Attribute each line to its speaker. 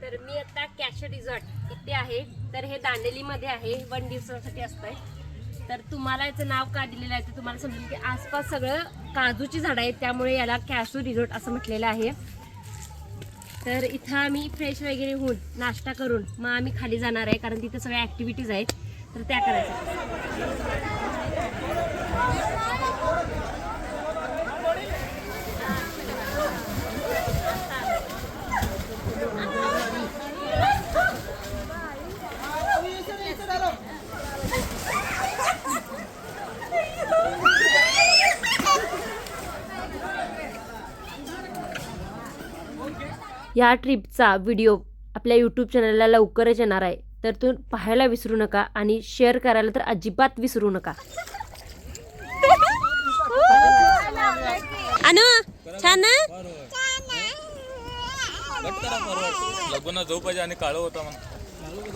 Speaker 1: तर मी आता कॅशो रिसॉर्ट इथे आहे. तर हे दांडेलीमध्ये आहे, 1 दिवसासाठी असतंय. तर तुम्हाला याचं नाव का दिलेलं आहे ते तुम्हाला समजेल की आसपास सगळं काजूची झाडं आहेत, त्यामुळे याला कॅशो रिसॉर्ट असं म्हटलेलं आहे. तर इथं आम्ही फ्रेश वगैरे होऊन नाश्ता करून मग आम्ही खाली जाणार आहे, कारण तिथे सगळ्या ॲक्टिव्हिटीज आहेत तर त्या करायच्या. या ट्रिपचा व्हिडिओ आपल्या यूट्यूब चॅनलला लवकरच येणार आहे, तर तो पाहायला विसरू नका आणि शेअर करायला तर अजिबात विसरू नका. अनु छान ना,
Speaker 2: लग्न झोपायचे आणि काळं होता म्हणून